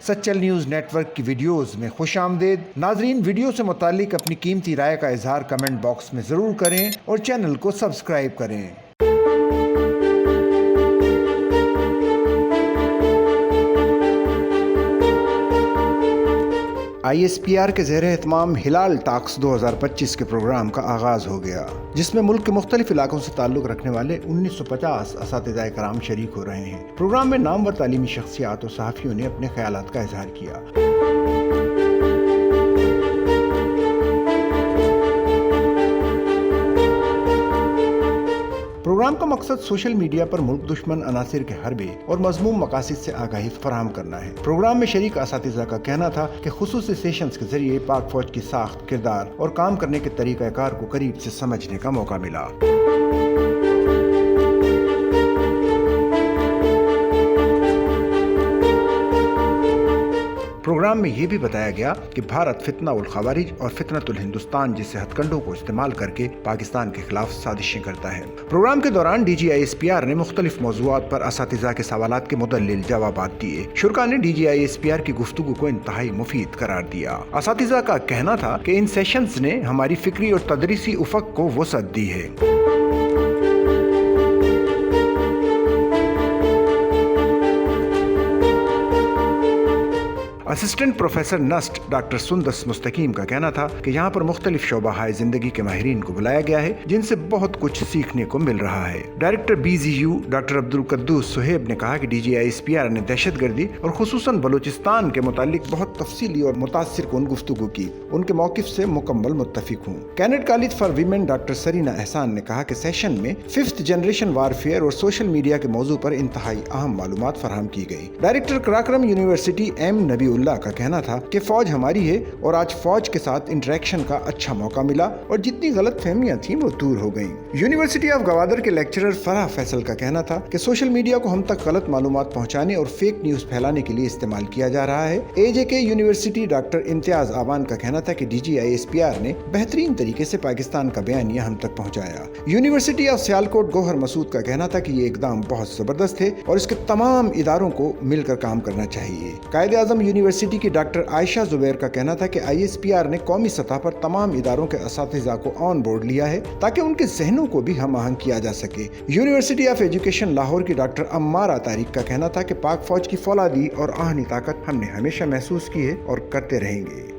Sachal news net work کی videos میں خوش آمدید۔ ناظرین، ویڈیو سے متعلق اپنی قیمتی رائے کا اظہار کمنٹ باکس میں ضرور کریں اور چینل کو سبسکرائب کریں۔ ISPR کے زیر اہتمام ہلال ٹاکس 2025 کے پروگرام کا آغاز ہو گیا، جس میں ملک کے مختلف علاقوں سے تعلق رکھنے والے 1950 اساتذہ کرام شریک ہو رہے ہیں۔ پروگرام میں نامور تعلیمی شخصیات اور صحافیوں نے اپنے خیالات کا اظہار کیا۔ پروگرام کا مقصد سوشل میڈیا پر ملک دشمن عناصر کے حربے اور مذموم مقاصد سے آگاہی فراہم کرنا ہے۔ پروگرام میں شریک اساتذہ کا کہنا تھا کہ خصوصی سیشنز کے ذریعے پاک فوج کی ساخت، کردار اور کام کرنے کے طریقہ کار کو قریب سے سمجھنے کا موقع ملا۔ پروگرام میں یہ بھی بتایا گیا کہ بھارت فتنہ الخوارج اور فتنۃ الہندوستان جیسے ہتھ کنڈوں کو استعمال کر کے پاکستان کے خلاف سازشیں کرتا ہے۔ پروگرام کے دوران DG ISPR نے مختلف موضوعات پر اساتذہ کے سوالات کے مدلل جوابات دیے۔ شرکاء نے DG ISPR کی گفتگو کو انتہائی مفید قرار دیا۔ اساتذہ کا کہنا تھا کہ ان سیشنز نے ہماری فکری اور تدریسی افق کو وسعت دی ہے۔ اسسٹنٹ پروفیسر نسٹ ڈاکٹر سندس مستقیم کا کہنا تھا کہ یہاں پر مختلف شعبہ ہائے زندگی کے ماہرین کو بلایا گیا ہے، جن سے بہت کچھ سیکھنے کو مل رہا ہے۔ Director BZU doctor Abdul Quddus Suhaib نے کہا کہ DG ISPR نے دہشت گردی اور خصوصاً بلوچستان کے متعلق بہت تفصیلی اور متاثر کن گفتگو کی۔ ان کے موقف سے مکمل متفق ہوں۔ Kinnaird college for women doctor Sarina Ehsan نے کہا کہ سیشن میں 5th جنریشن وارفیئر اور سوشل میڈیا کے موضوع پر انتہائی اہم معلومات فراہم کی گئی۔ ڈائریکٹر کراکرم یونیورسٹی نبی اللہ کا کہنا تھا کہ فوج ہماری ہے اور آج فوج کے ساتھ انٹریکشن کا اچھا موقع ملا اور جتنی غلط فہمیاں تھیں وہ دور ہو گئیں۔ یونیورسٹی آف گوادر کے لیکچرر فرح فیصل کا کہنا تھا کہ سوشل میڈیا کو ہم تک غلط معلومات پہنچانے اور فیک نیوز پھیلانے کے لیے استعمال کیا جا رہا ہے۔ AJK یونیورسٹی ڈاکٹر امتیاز آبان کا کہنا تھا کہ DG ISPR نے بہترین طریقے سے پاکستان کا بیانیہ ہم تک پہنچایا۔ یونیورسٹی آف سیالکوٹ گوہر مسعود کا کہنا تھا کہ یہ اقدام بہت زبردست ہے اور اس کے تمام اداروں کو مل کر کام کرنا چاہیے۔ قائد اعظم یونیورسٹی کی ڈاکٹر عائشہ زبیر کا کہنا تھا کہ ISPR نے قومی سطح پر تمام اداروں کے اساتذہ کو آن بورڈ لیا ہے تاکہ ان کے ذہنوں کو بھی ہم آہنگ کیا جا سکے۔ یونیورسٹی آف ایجوکیشن لاہور کی ڈاکٹر عمارہ طارق کا کہنا تھا کہ پاک فوج کی فولادی اور آہنی طاقت ہم نے ہمیشہ محسوس کی ہے اور کرتے رہیں گے۔